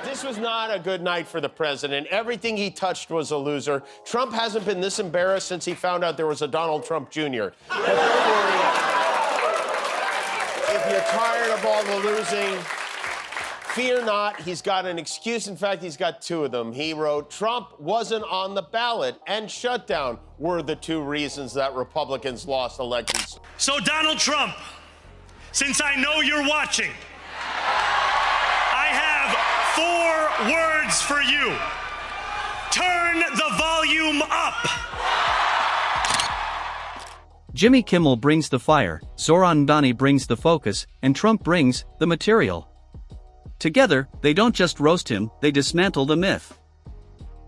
This was not a good night for the president. Everything he touched was a loser. Trump hasn't been this embarrassed since he found out there was a Donald Trump Jr. But don't worry. If you're tired of all the losing, fear not. He's got an excuse. In fact, he's got two of them. He wrote, Trump wasn't on the ballot and shutdown were the two reasons that Republicans lost elections. So, Donald Trump, since I know you're watching, I have 4 words for you. Turn the volume up. Jimmy Kimmel brings the fire, Zohran Mamdani brings the focus, and Trump brings the material. Together, they don't just roast him, they dismantle the myth.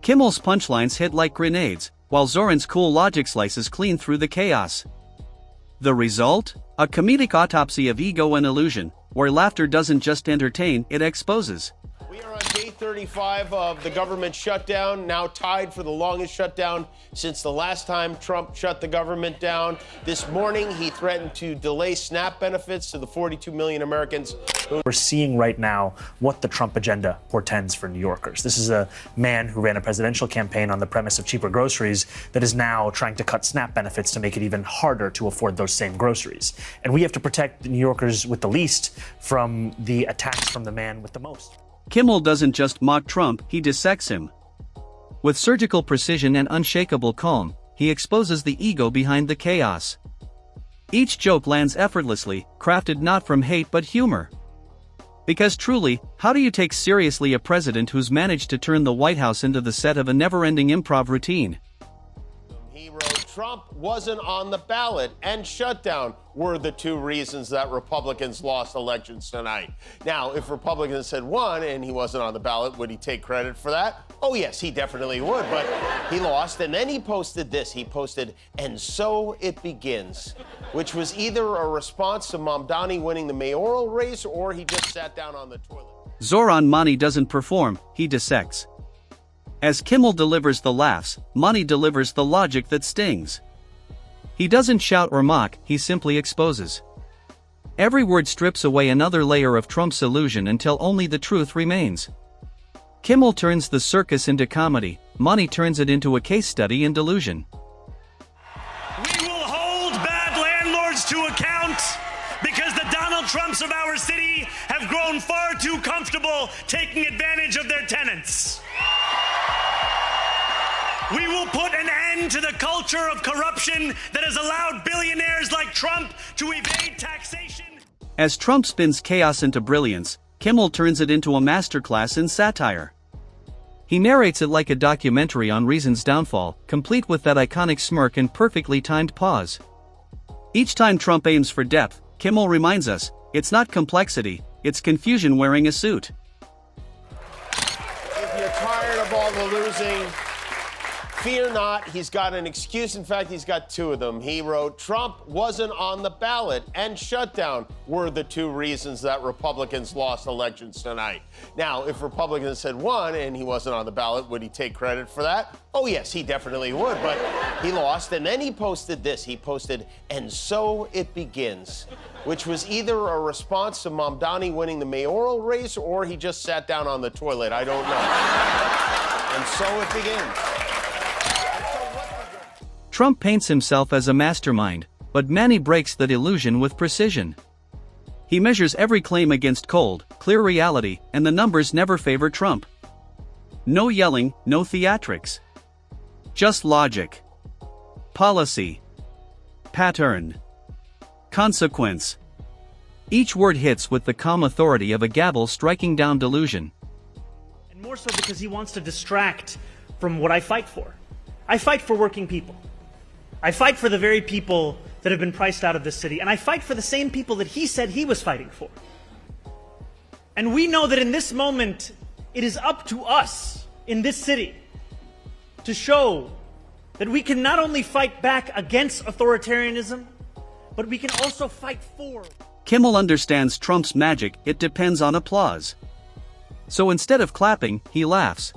Kimmel's punchlines hit like grenades, while Zohran's cool logic slices clean through the chaos. The result? A comedic autopsy of ego and illusion, where laughter doesn't just entertain, it exposes. We are on day 35 of the government shutdown, now tied for the longest shutdown since the last time Trump shut the government down. This morning, he threatened to delay SNAP benefits to the 42 million Americans. We're seeing right now what the Trump agenda portends for New Yorkers. This is a man who ran a presidential campaign on the premise of cheaper groceries that is now trying to cut SNAP benefits to make it even harder to afford those same groceries. And we have to protect the New Yorkers with the least from the attacks from the man with the most. Kimmel doesn't just mock Trump, he dissects him. With surgical precision and unshakable calm, he exposes the ego behind the chaos. Each joke lands effortlessly, crafted not from hate but humor. Because truly, how do you take seriously a president who's managed to turn the White House into the set of a never-ending improv routine? He wrote, Trump wasn't on the ballot and shutdown were the two reasons that Republicans lost elections tonight. Now, if Republicans had won and he wasn't on the ballot, would he take credit for that? Oh, yes, he definitely would, but he lost. And then he posted this. He posted, and so it begins, which was either a response to Mamdani winning the mayoral race or he just sat down on the toilet. Zohran Mamdani doesn't perform, he dissects. As Kimmel delivers the laughs, Mamdani delivers the logic that stings. He doesn't shout or mock, he simply exposes. Every word strips away another layer of Trump's illusion until only the truth remains. Kimmel turns the circus into comedy, Mamdani turns it into a case study in delusion. We will hold bad landlords to account because the Donald Trumps of our city have grown far too comfortable taking advantage of their tenants. We will put an end to the culture of corruption that has allowed billionaires like Trump to evade taxation. As Trump spins chaos into brilliance, Kimmel turns it into a masterclass in satire. He narrates it like a documentary on Reason's downfall, complete with that iconic smirk and perfectly timed pause. Each time Trump aims for depth, Kimmel reminds us, it's not complexity, it's confusion wearing a suit. If you're tired of all the losing, fear not, he's got an excuse. In fact, he's got two of them. He wrote, Trump wasn't on the ballot and shutdown were the two reasons that Republicans lost elections tonight. Now, if Republicans had won and he wasn't on the ballot, would he take credit for that? Oh, yes, he definitely would, but he lost. And then he posted this. He posted, and so it begins, which was either a response to Mamdani winning the mayoral race or he just sat down on the toilet. I don't know. And so it begins. Trump paints himself as a mastermind, but Mamdani breaks that illusion with precision. He measures every claim against cold, clear reality, and the numbers never favor Trump. No yelling, no theatrics. Just logic. Policy. Pattern. Consequence. Each word hits with the calm authority of a gavel striking down delusion. And more so because he wants to distract from what I fight for. I fight for working people. I fight for the very people that have been priced out of this city, and I fight for the same people that he said he was fighting for. And we know that in this moment, it is up to us in this city to show that we can not only fight back against authoritarianism, but we can also fight for. Kimmel understands Trump's magic, it depends on applause. So instead of clapping, he laughs.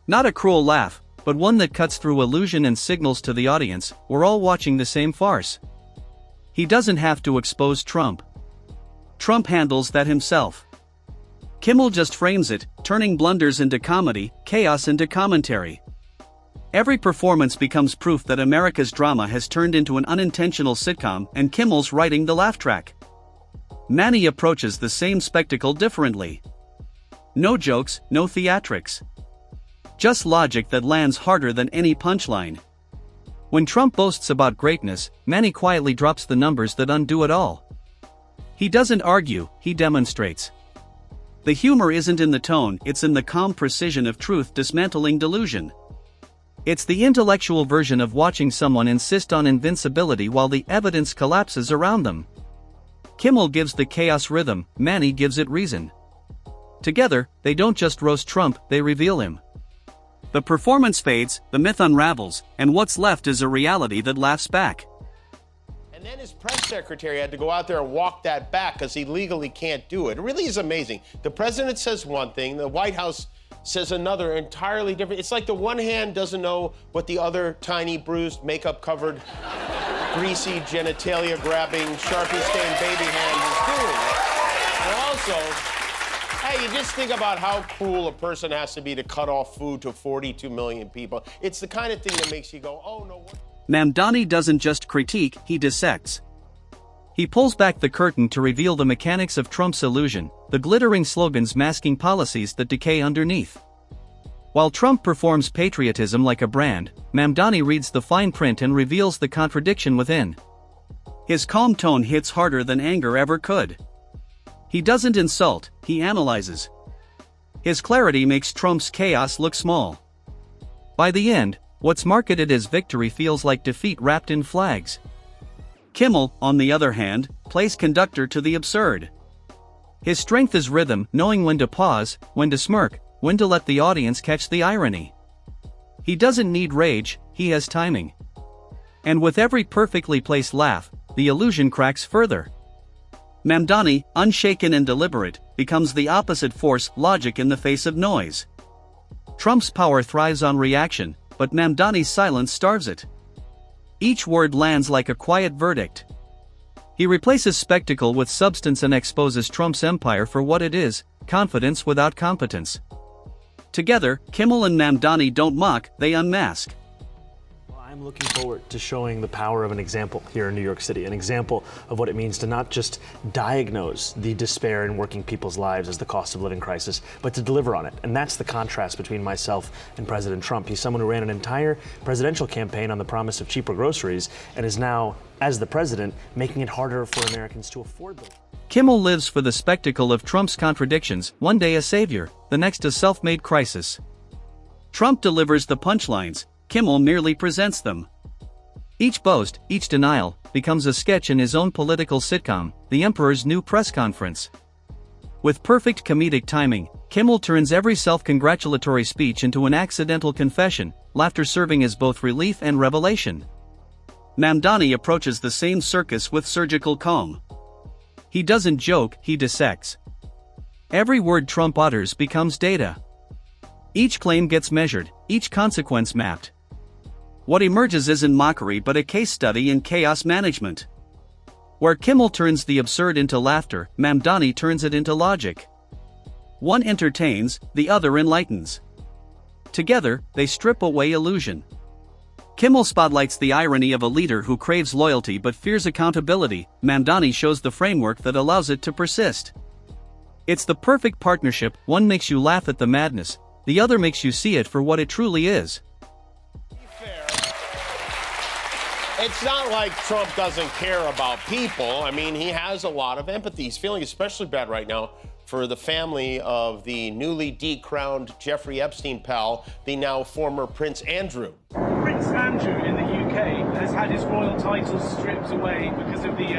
Not a cruel laugh, but one that cuts through illusion and signals to the audience, we're all watching the same farce. He doesn't have to expose Trump. Trump handles that himself. Kimmel just frames it, turning blunders into comedy, chaos into commentary. Every performance becomes proof that America's drama has turned into an unintentional sitcom and Kimmel's writing the laugh track. Manny approaches the same spectacle differently. No jokes, no theatrics. Just logic that lands harder than any punchline. When Trump boasts about greatness, Manny quietly drops the numbers that undo it all. He doesn't argue, he demonstrates. The humor isn't in the tone, it's in the calm precision of truth dismantling delusion. It's the intellectual version of watching someone insist on invincibility while the evidence collapses around them. Kimmel gives the chaos rhythm, Manny gives it reason. Together, they don't just roast Trump, they reveal him. The performance fades, the myth unravels, and what's left is a reality that laughs back. And then his press secretary had to go out there and walk that back because he legally can't do it. It really is amazing. The president says one thing, the White House says another entirely different. It's like the one hand doesn't know what the other tiny, bruised, makeup-covered, greasy, genitalia-grabbing, Sharpie-stained baby hand is doing. And also, hey, you just think about how cruel a person has to be to cut off food to 42 million people. It's the kind of thing that makes you go, oh no. Mamdani doesn't just critique, he dissects. He pulls back the curtain to reveal the mechanics of Trump's illusion, the glittering slogans masking policies that decay underneath. While Trump performs patriotism like a brand, Mamdani reads the fine print and reveals the contradiction within. His calm tone hits harder than anger ever could. He doesn't insult, he analyzes. His clarity makes Trump's chaos look small. By the end, what's marketed as victory feels like defeat wrapped in flags. Kimmel, on the other hand, plays conductor to the absurd. His strength is rhythm, knowing when to pause, when to smirk, when to let the audience catch the irony. He doesn't need rage, he has timing. And with every perfectly placed laugh, the illusion cracks further. Mamdani, unshaken and deliberate, becomes the opposite force, logic in the face of noise. Trump's power thrives on reaction, but Mamdani's silence starves it. Each word lands like a quiet verdict. He replaces spectacle with substance and exposes Trump's empire for what it is, confidence without competence. Together, Kimmel and Mamdani don't mock, they unmask. I'm looking forward to showing the power of an example here in New York City, an example of what it means to not just diagnose the despair in working people's lives as the cost of living crisis, but to deliver on it. And that's the contrast between myself and President Trump. He's someone who ran an entire presidential campaign on the promise of cheaper groceries and is now, as the president, making it harder for Americans to afford them. Kimmel lives for the spectacle of Trump's contradictions, one day a savior, the next a self-made crisis. Trump delivers the punchlines, Kimmel merely presents them. Each boast, each denial, becomes a sketch in his own political sitcom, The Emperor's New Press Conference. With perfect comedic timing, Kimmel turns every self-congratulatory speech into an accidental confession, laughter serving as both relief and revelation. Mamdani approaches the same circus with surgical calm. He doesn't joke, he dissects. Every word Trump utters becomes data. Each claim gets measured, each consequence mapped. What emerges isn't mockery but a case study in chaos management. Where Kimmel turns the absurd into laughter, Mamdani turns it into logic. One entertains, the other enlightens. Together, they strip away illusion. Kimmel spotlights the irony of a leader who craves loyalty but fears accountability. Mamdani shows the framework that allows it to persist. It's the perfect partnership, one makes you laugh at the madness, the other makes you see it for what it truly is. It's not like Trump doesn't care about people. I mean, he has a lot of empathy. He's feeling especially bad right now for the family of the newly decrowned Jeffrey Epstein pal, the now former Prince Andrew. Prince Andrew in the UK has had his royal titles stripped away because of the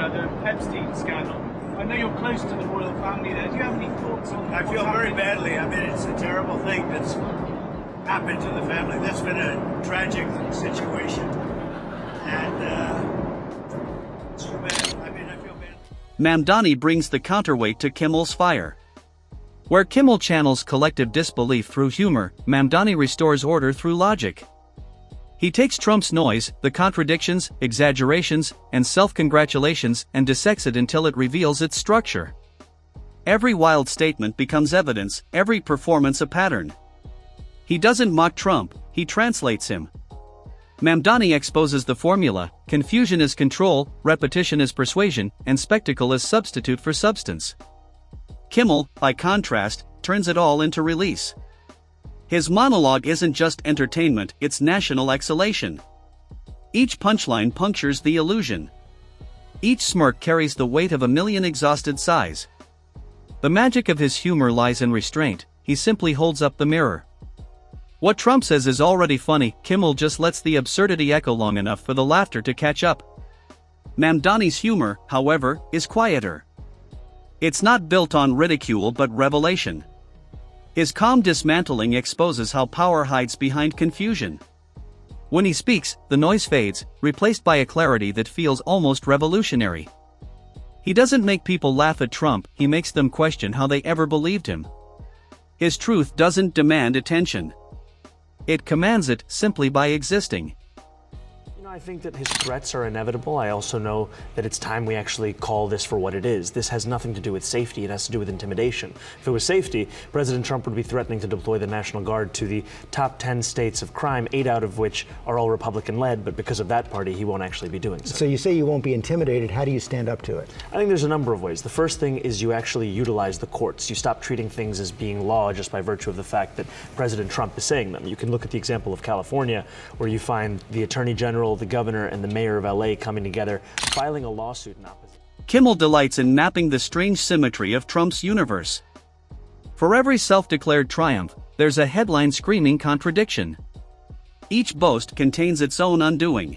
Epstein scandal. I know you're close to the royal family there. Do you have any thoughts on I feel very badly. I mean, it's a terrible thing that's happened to the family. That's been a tragic situation. And it's too bad. I mean, I feel bad. Mamdani brings the counterweight to Kimmel's fire. Where Kimmel channels collective disbelief through humor, Mamdani restores order through logic. He takes Trump's noise, the contradictions, exaggerations, and self-congratulations and dissects it until it reveals its structure. Every wild statement becomes evidence, every performance a pattern. He doesn't mock Trump, he translates him. Mamdani exposes the formula: confusion is control, repetition is persuasion, and spectacle is substitute for substance. Kimmel, by contrast, turns it all into release. His monologue isn't just entertainment, it's national exhalation. Each punchline punctures the illusion. Each smirk carries the weight of a million exhausted sighs. The magic of his humor lies in restraint, he simply holds up the mirror. What Trump says is already funny, Kimmel just lets the absurdity echo long enough for the laughter to catch up. Mamdani's humor, however, is quieter. It's not built on ridicule but revelation. His calm dismantling exposes how power hides behind confusion. When he speaks, the noise fades, replaced by a clarity that feels almost revolutionary. He doesn't make people laugh at Trump, he makes them question how they ever believed him. His truth doesn't demand attention. It commands it simply by existing. I think that his threats are inevitable. I also know that it's time we actually call this for what it is. This has nothing to do with safety, it has to do with intimidation. If it was safety, President Trump would be threatening to deploy the National Guard to the top 10 states of crime, 8 out of which are all Republican-led, but because of that party, he won't actually be doing so. So you say you won't be intimidated. How do you stand up to it? I think there's a number of ways. The first thing is you actually utilize the courts. You stop treating things as being law just by virtue of the fact that President Trump is saying them. You can look at the example of California, where you find the Attorney General, the governor, and the mayor of LA coming together, filing a lawsuit in opposition. Kimmel delights in mapping the strange symmetry of Trump's universe. For every self-declared triumph, there's a headline screaming contradiction. Each boast contains its own undoing.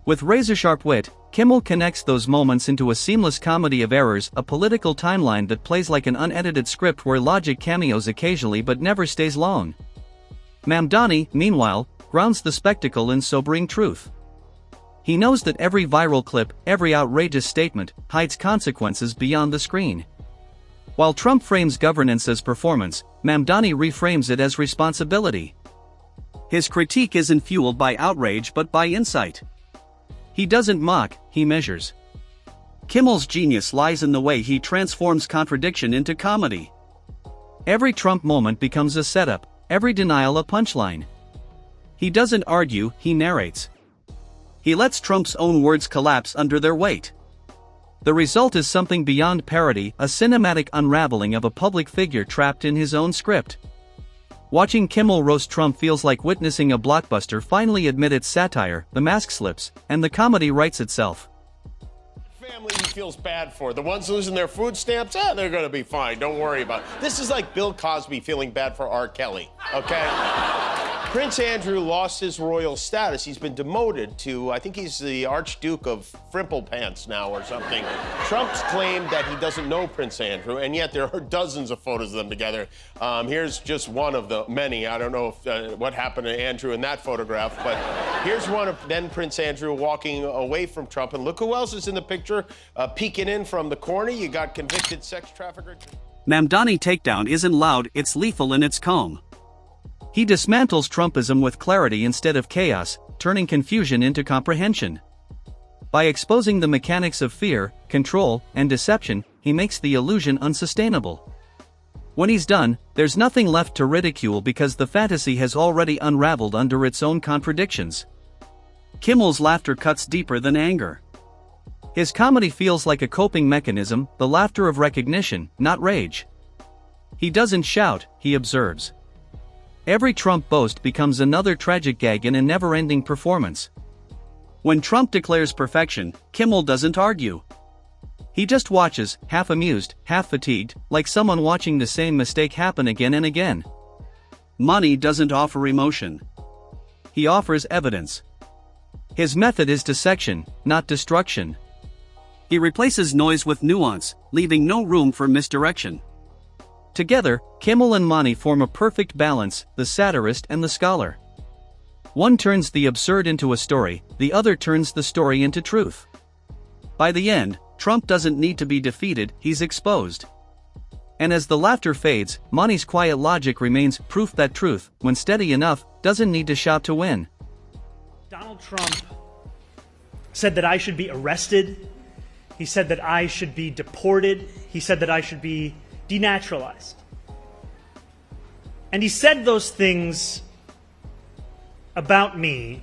With razor-sharp wit, Kimmel connects those moments into a seamless comedy of errors, a political timeline that plays like an unedited script where logic cameos occasionally but never stays long. Mamdani, meanwhile, grounds the spectacle in sobering truth. He knows that every viral clip, every outrageous statement, hides consequences beyond the screen. While Trump frames governance as performance, Mamdani reframes it as responsibility. His critique isn't fueled by outrage but by insight. He doesn't mock, he measures. Kimmel's genius lies in the way he transforms contradiction into comedy. Every Trump moment becomes a setup, every denial a punchline. He doesn't argue, he narrates. He lets Trump's own words collapse under their weight. The result is something beyond parody, a cinematic unraveling of a public figure trapped in his own script. Watching Kimmel roast Trump feels like witnessing a blockbuster finally admit its satire, the mask slips, and the comedy writes itself. Family he feels bad for. The ones losing their food stamps, they're gonna be fine, don't worry about it. This is like Bill Cosby feeling bad for R. Kelly, okay? Prince Andrew lost his royal status. He's been demoted to, I think he's the Archduke of Frimplepants now or something. Trump's claimed that he doesn't know Prince Andrew, and yet there are dozens of photos of them together. Here's just one of the many. I don't know if, what happened to Andrew in that photograph, but here's one of then Prince Andrew walking away from Trump. And look who else is in the picture, peeking in from the corner. You got convicted sex trafficker. Mamdani takedown isn't loud, it's lethal in its calm. He dismantles Trumpism with clarity instead of chaos, turning confusion into comprehension. By exposing the mechanics of fear, control, and deception, he makes the illusion unsustainable. When he's done, there's nothing left to ridicule because the fantasy has already unraveled under its own contradictions. Kimmel's laughter cuts deeper than anger. His comedy feels like a coping mechanism, the laughter of recognition, not rage. He doesn't shout, he observes. Every Trump boast becomes another tragic gag in a never-ending performance. When Trump declares perfection, Kimmel doesn't argue. He just watches, half amused, half fatigued, like someone watching the same mistake happen again and again. Money doesn't offer emotion. He offers evidence. His method is dissection, not destruction. He replaces noise with nuance, leaving no room for misdirection. Together, Kimmel and Mamdani form a perfect balance, the satirist and the scholar. One turns the absurd into a story, the other turns the story into truth. By the end, Trump doesn't need to be defeated, he's exposed. And as the laughter fades, Mamdani's quiet logic remains proof that truth, when steady enough, doesn't need to shout to win. Donald Trump said that I should be arrested He said that I should be deported. He said that I should be denaturalized. And he said those things about me,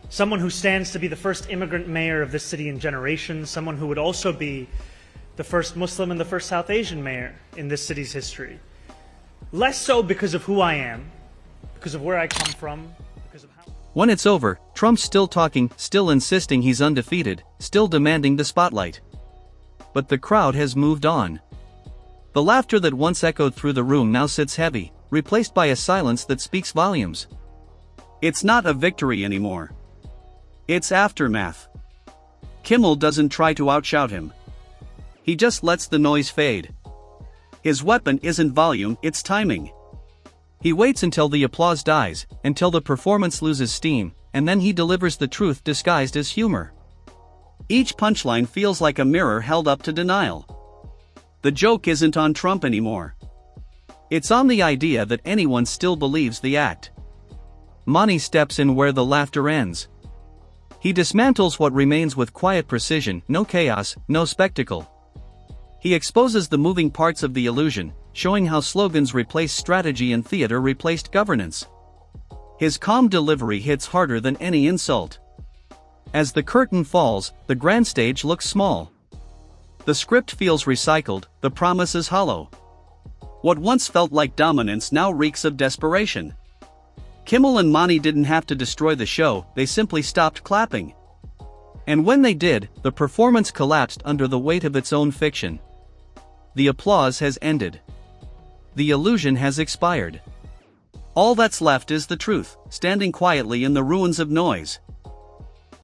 someone who stands to be the first immigrant mayor of this city in generations, someone who would also be the first Muslim and the first South Asian mayor in this city's history. Less so because of who I am, because of where I come from, because of how... When it's over, Trump's still talking, still insisting he's undefeated, still demanding the spotlight. But the crowd has moved on. The laughter that once echoed through the room now sits heavy, replaced by a silence that speaks volumes. It's not a victory anymore. It's aftermath. Kimmel doesn't try to outshout him. He just lets the noise fade. His weapon isn't volume, it's timing. He waits until the applause dies, until the performance loses steam, and then he delivers the truth disguised as humor. Each punchline feels like a mirror held up to denial. The joke isn't on Trump anymore. It's on the idea that anyone still believes the act. Mamdani steps in where the laughter ends. He dismantles what remains with quiet precision, no chaos, no spectacle. He exposes the moving parts of the illusion, showing how slogans replaced strategy and theater replaced governance. His calm delivery hits harder than any insult. As the curtain falls, the grand stage looks small. The script feels recycled, the promise is hollow. What once felt like dominance now reeks of desperation. Kimmel and Mamdani didn't have to destroy the show, they simply stopped clapping. And when they did, the performance collapsed under the weight of its own fiction. The applause has ended. The illusion has expired. All that's left is the truth, standing quietly in the ruins of noise.